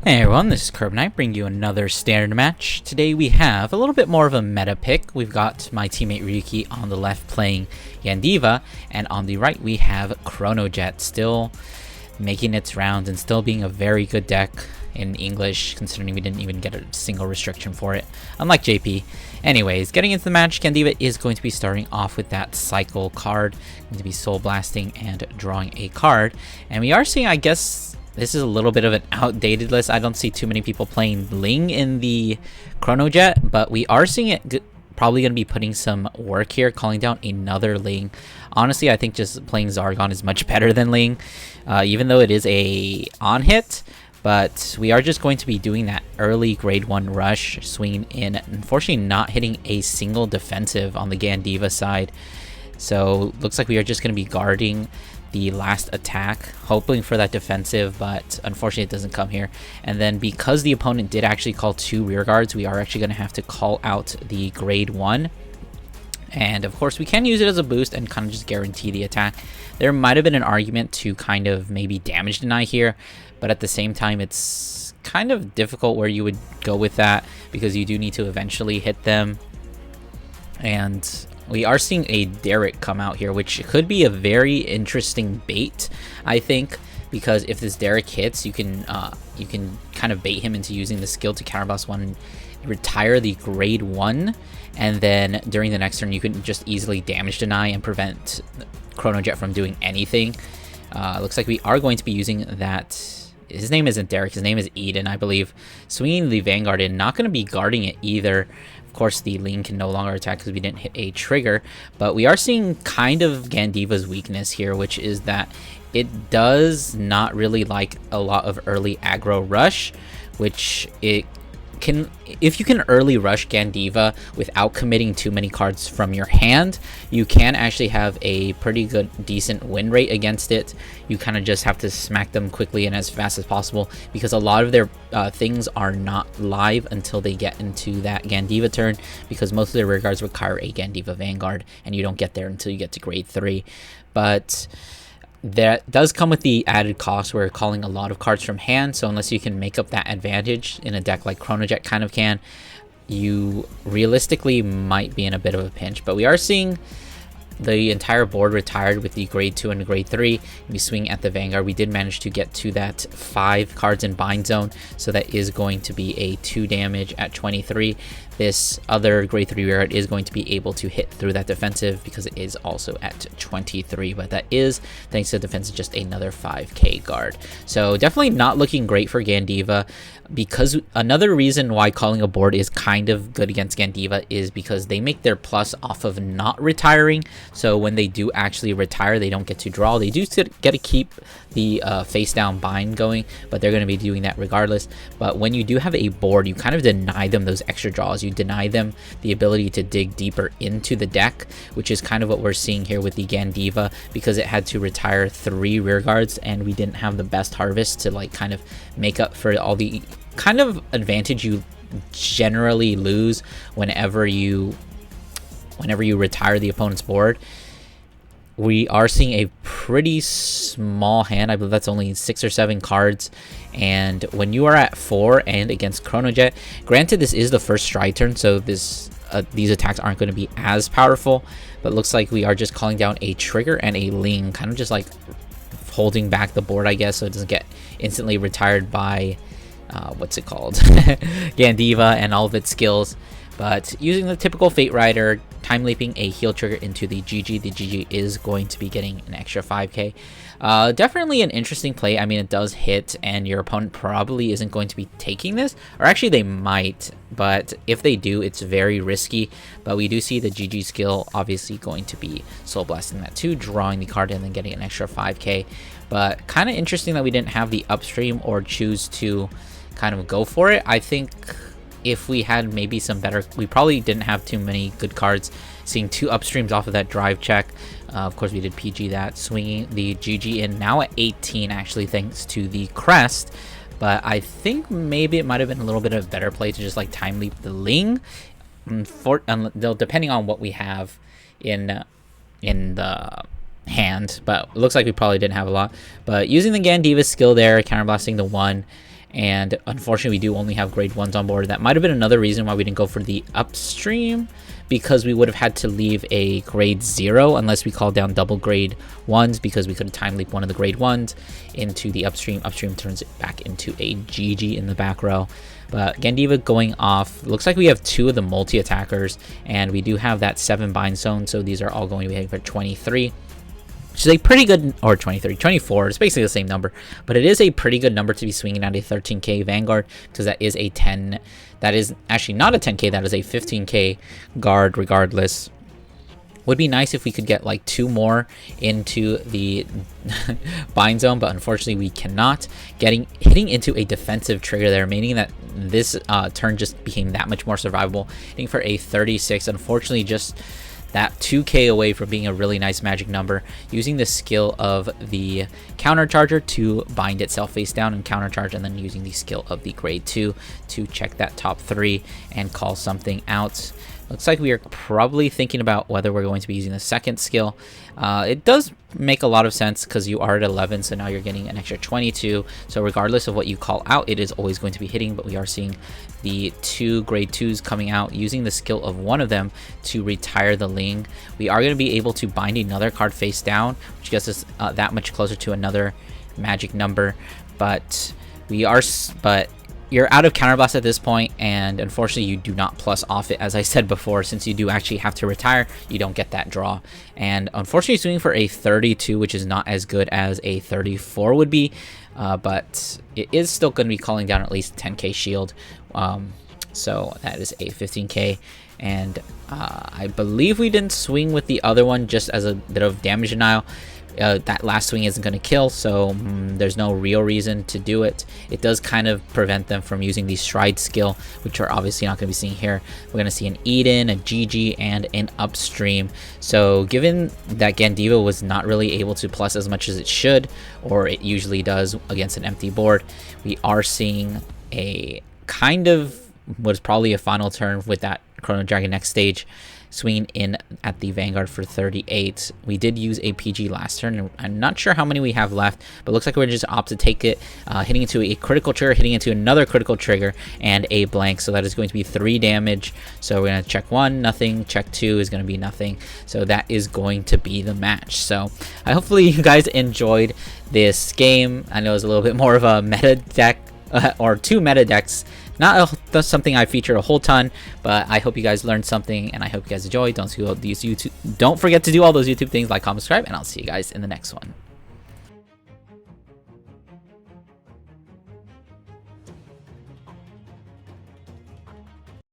Hey everyone, this is Carbonite bringing you another standard match. Today we have a little bit more of a meta pick. We've got my teammate Ryuki on the left playing Gandeeva, and on the right we have Chronojet still making its rounds and still being a very good deck in English, considering we didn't even get a single restriction for it, unlike JP. Anyways, getting into the match, Gandeeva is going to be starting off with that cycle card, going to be soul blasting and drawing a card, and we are seeing, I guess, this is a little bit of an outdated list. I don't see too many people playing Ling in the Chronojet, but we are seeing it probably going to be putting some work here, calling down another Ling. Honestly, I think just playing Zargon is much better than Ling, even though it is a on-hit. But we are just going to be doing that early grade 1 rush, swinging in, unfortunately not hitting a single defensive on the Gandeeva side. So looks like we are just going to be guarding the last attack, hoping for that defensive, but unfortunately it doesn't come here. And then because the opponent did actually call 2 rear guards, we are actually going to have to call out the grade 1. And of course we can use it as a boost and kind of just guarantee the attack. There might have been an argument to kind of maybe damage deny here, but at the same time it's kind of difficult where you would go with that, because you do need to eventually hit them. And we are seeing a Derek come out here, which could be a very interesting bait, I think, because if this Derek hits, you can kind of bait him into using the skill to counterblast 1 and retire the grade 1, and then during the next turn you can just easily damage deny and prevent Chronojet from doing anything. Looks like we are going to be using that. His name isn't Derek, his name is Eden, I believe. Swinging the Vanguard in, not going to be guarding it either. Of course, the Ling can no longer attack because we didn't hit a trigger, but we are seeing kind of Gandeeva's weakness here, which is that it does not really like a lot of early aggro rush, which it can, if you can early rush Gandeeva without committing too many cards from your hand, you can actually have a pretty good decent win rate against it. You kind of just have to smack them quickly and as fast as possible, because a lot of their things are not live until they get into that Gandeeva turn, because most of their rear guards require a Gandeeva Vanguard, and you don't get there until you get to grade 3. But that does come with the added cost where calling a lot of cards from hand, so unless you can make up that advantage in a deck like Chronojet kind of can, you realistically might be in a bit of a pinch. But we are seeing the entire board retired with the grade 2 and grade 3. We swing at the Vanguard. We did manage to get to that 5 cards in bind zone, so that is going to be a 2 damage at 23. This other grade 3 rear guard is going to be able to hit through that defensive because it is also at 23, but that is, thanks to defense, just another 5k guard. So definitely not looking great for Gandeeva, because another reason why calling a board is kind of good against Gandeeva is because they make their plus off of not retiring. So when they do actually retire, they don't get to draw. They do get to keep the face down bind going, but they're going to be doing that regardless. But when you do have a board, you kind of deny them those extra draws. You deny them the ability to dig deeper into the deck, which is kind of what we're seeing here with the Gandeeva, because it had to retire 3 rear guards and we didn't have the best harvest to like kind of make up for all the kind of advantage you generally lose whenever you retire the opponent's board. We are seeing a pretty small hand. I believe that's only 6 or 7 cards. And when you are at 4 and against Chronojet, granted this is the first stride turn, so these attacks aren't going to be as powerful, but it looks like we are just calling down a trigger and a Ling, kind of just like holding back the board, I guess, so it doesn't get instantly retired by what's it called, Gandeeva and all of its skills. But using the typical Fate Rider, time leaping a heal trigger into the GG is going to be getting an extra 5k. Definitely an interesting play. I mean, it does hit, and your opponent probably isn't going to be taking this, or actually they might, but if they do, it's very risky. But we do see the GG skill obviously going to be soul blasting that too, drawing the card and then getting an extra 5k. But kind of interesting that we didn't have the upstream or choose to kind of go for it. I think if we had maybe some better, we probably didn't have too many good cards. Seeing 2 upstreams off of that drive check, of course we did PG that, swinging the GG in now at 18 actually, thanks to the crest. But I think maybe it might have been a little bit of a better play to just like time leap the Ling, depending on what we have in the hand. But it looks like we probably didn't have a lot. But using the Gandeeva skill there, counterblasting the 1, and unfortunately we do only have grade 1s on board. That might have been another reason why we didn't go for the upstream, because we would have had to leave a grade 0 unless we called down double grade 1s, because we could time leap one of the grade 1s into the upstream. Upstream turns it back into a GG in the back row. But Gandeeva going off. Looks like we have 2 of the multi-attackers, and we do have that 7 bind zone, so these are all going to be hitting for 23. Which is a pretty good, or 23, 24, it's basically the same number, but it is a pretty good number to be swinging at a 13k Vanguard, because that is a 10, that is actually not a 10k, that is a 15k guard regardless. Would be nice if we could get like 2 more into the bind zone, but unfortunately we cannot. Hitting into a defensive trigger there, meaning that this turn just became that much more survivable. Hitting for a 36, unfortunately just that 2k away from being a really nice magic number, using the skill of the countercharger to bind itself face down and countercharge, and then using the skill of the grade 2 to check that top 3 and call something out. Looks like we are probably thinking about whether we're going to be using the second skill. It does make a lot of sense because you are at 11, so now you're getting an extra 22. So regardless of what you call out, it is always going to be hitting, but we are seeing the 2 grade 2s coming out, using the skill of one of them to retire the Ling. We are going to be able to bind another card face down, which gets us that much closer to another magic number, but you're out of counterblast at this point, and unfortunately you do not plus off it. As I said before, since you do actually have to retire, you don't get that draw, and unfortunately swinging for a 32, which is not as good as a 34 would be, but it is still going to be calling down at least 10k shield. So that is a 15k, and I believe we didn't swing with the other one just as a bit of damage denial. That last swing isn't going to kill, so there's no real reason to do it. It does kind of prevent them from using the stride skill, which are obviously not going to be seeing here. We're going to see an Eden, a GG, and an upstream. So given that Gandeeva was not really able to plus as much as it should, or it usually does against an empty board, we are seeing a kind of what is probably a final turn with that Chrono Dragon next stage, swinging in at the Vanguard for 38. We did use a PG last turn, and I'm not sure how many we have left, but looks like we're just opt to take it, hitting into a critical trigger, hitting into another critical trigger, and a blank. So that is going to be 3 damage. So we're going to check 1, nothing. Check 2 is going to be nothing. So that is going to be the match. So hopefully you guys enjoyed this game. I know it's a little bit more of a meta deck, or 2 meta decks. That's something I feature a whole ton, but I hope you guys learned something, and I hope you guys enjoyed. Don't forget to do all those YouTube things, like, comment, subscribe, and I'll see you guys in the next one.